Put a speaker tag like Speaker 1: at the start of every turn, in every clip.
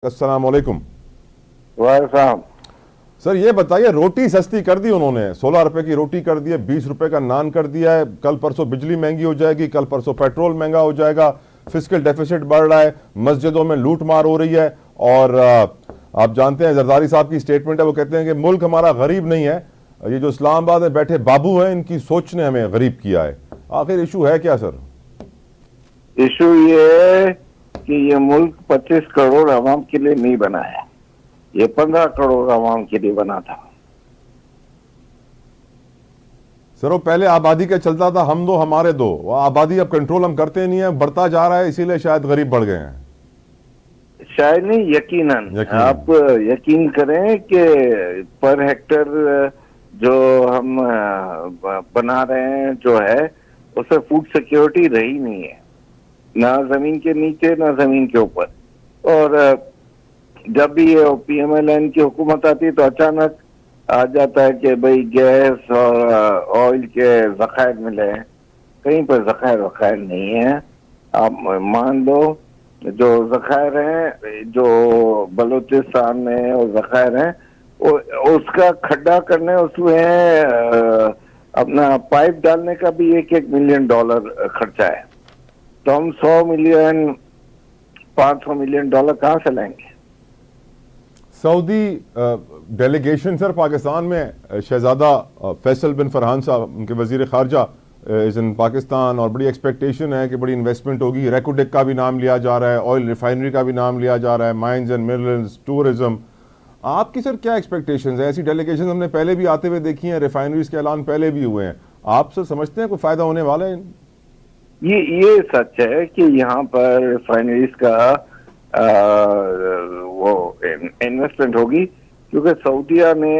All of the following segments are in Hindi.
Speaker 1: अस्सलाम वालेकुम।
Speaker 2: वाह साहब।
Speaker 1: सर ये बताइए, रोटी सस्ती कर दी उन्होंने, 16 रुपए की रोटी कर दी है, 20 रुपए का नान कर दिया है, कल परसों बिजली महंगी हो जाएगी, कल परसों पेट्रोल महंगा हो जाएगा, फिस्कल डेफिसिट बढ़ रहा है, मस्जिदों में लूट मार हो रही है। और आप जानते हैं जरदारी साहब की स्टेटमेंट है, वो कहते हैं कि मुल्क हमारा गरीब नहीं है, ये जो इस्लामाबाद में बैठे बाबू हैं इनकी सोच ने हमें गरीब किया है। आखिर इशू है क्या सर?
Speaker 2: इशू ये है कि ये मुल्क 25 करोड़ आवाम के लिए नहीं बना है, ये 15 करोड़ आवाम के लिए बना था।
Speaker 1: सर वो पहले आबादी का चलता था, हम दो हमारे दो, वो आबादी अब कंट्रोल हम करते नहीं है, बढ़ता जा रहा है, इसीलिए शायद गरीब बढ़ गए हैं।
Speaker 2: शायद नहीं, यकीनन आप यकीन करें कि पर हेक्टर जो हम बना रहे हैं जो है उससे फूड सिक्योरिटी रही नहीं है, ना जमीन के नीचे ना जमीन के ऊपर। और जब भी ये पीएमएलएन की हुकूमत आती है तो अचानक आ जाता है कि भाई गैस और ऑयल के जखायर मिले हैं। कहीं पर जखायर वखायर नहीं है। आप मान लो जो जखायर हैं जो बलूचिस्तान में और जखायर हैं उसका खड्डा करने उसमें अपना पाइप डालने का भी $1-1 मिलियन खर्चा है। तो हम 100 मिलियन 500 मिलियन कहाँ से लाएंगे?
Speaker 1: सऊदी डेलीगेशन सर पाकिस्तान में, शहजादा फैसल बिन फरहान साहब उनके वजीर खारजा इज इन पाकिस्तान, और बड़ी एक्सपेक्टेशन है कि बड़ी इन्वेस्टमेंट होगी। रेकोडेक का भी नाम लिया जा रहा है, ऑयल रिफाइनरी का भी नाम लिया जा रहा है, माइंस एंड मिनरल्स, टूरिज्म। आपकी सर क्या एक्सपेक्टेशंस है? ऐसी डेलीगेशन हमने पहले भी आते हुए देखी हैं, रिफाइनरीज के ऐलान पहले भी हुए हैं। आप सर समझते हैं कोई फायदा होने वाला है?
Speaker 2: ये सच है कि यहाँ पर रिफाइनरीज का वो इन्वेस्टमेंट होगी, क्योंकि सऊदीया ने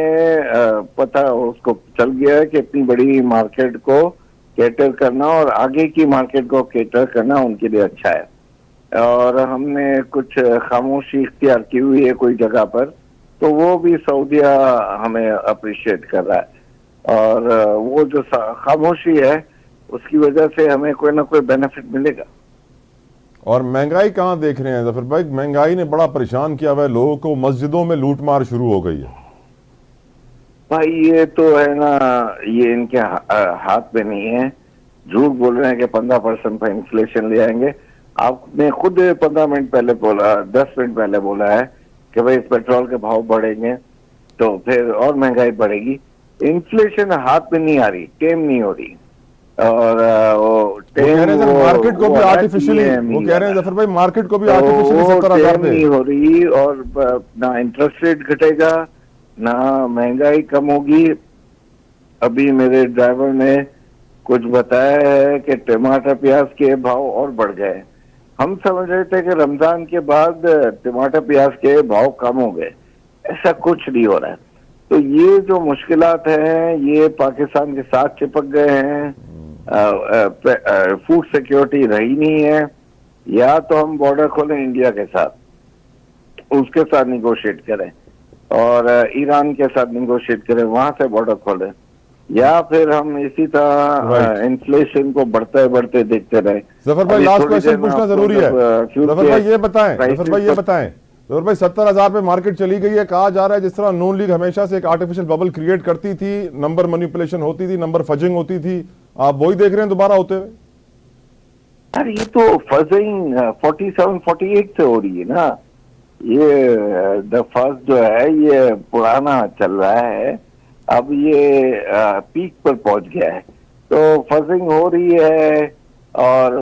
Speaker 2: पता उसको चल गया है कि इतनी बड़ी मार्केट को कैटर करना और आगे की मार्केट को कैटर करना उनके लिए अच्छा है। और हमने कुछ खामोशी इख्तियार की हुई है कोई जगह पर, तो वो भी सऊदीया हमें अप्रिशिएट कर रहा है। और वो जो खामोशी है उसकी वजह से हमें कोई ना कोई बेनिफिट मिलेगा।
Speaker 1: और महंगाई कहाँ देख रहे हैं जफर भाई? महंगाई ने बड़ा परेशान किया हुआ है लोगों को, मस्जिदों में लूट मार शुरू हो गई है।
Speaker 2: भाई ये तो है ना, ये इनके हाथ में नहीं है। झूठ बोल रहे हैं कि 15% पर इन्फ्लेशन ले आएंगे। आपने खुद 15 मिनट पहले बोला, 10 मिनट पहले बोला है कि भाई पेट्रोल के भाव बढ़ेंगे तो फिर और महंगाई बढ़ेगी। इन्फ्लेशन हाथ में नहीं आ रही, टेम नहीं हो रही। और वो
Speaker 1: मार्केट को भी आर्टिफिशियली, वो कह रहे हैं जफर भाई मार्केट को भी आर्टिफिशियली 70,000 पे
Speaker 2: नहीं हो रही। और ना इंटरेस्ट रेट घटेगा ना महंगाई कम होगी। अभी मेरे ड्राइवर ने कुछ बताया है कि टमाटर प्याज के भाव और बढ़ गए। हम समझ रहे थे कि रमजान के बाद टमाटर प्याज के भाव कम हो गए, ऐसा कुछ नहीं हो रहा है। तो ये जो मुश्किलात हैं ये पाकिस्तान के साथ चिपक गए हैं। फूड सिक्योरिटी रही नहीं है। या तो हम बॉर्डर खोलें इंडिया के साथ, उसके साथ निगोशिएट करें, और ईरान के साथ निगोशिएट करें, वहां से बॉर्डर खोलें, या फिर हम इसी तरह इन्फ्लेशन को बढ़ते बढ़ते देखते रहे।
Speaker 1: जफर भाई लास्ट क्वेश्चन पूछना जरूरी है। जफर भाई ये बताएं, जफर भाई 70,000 पे मार्केट चली गई है, कहा जा रहा है जिस तरह नून लीग हमेशा से एक आर्टिफिशियल बबल क्रिएट करती थी, नंबर मैनिपुलेशन होती थी, नंबर फजिंग होती थी, आप वही देख रहे हैं दोबारा होते हुए?
Speaker 2: अरे ये तो फजिंग 47-48 से हो रही है ना। ये द फर्स्ट जो है ये पुराना चल रहा है, अब ये पीक पर पहुंच गया है, तो फजिंग हो रही है। और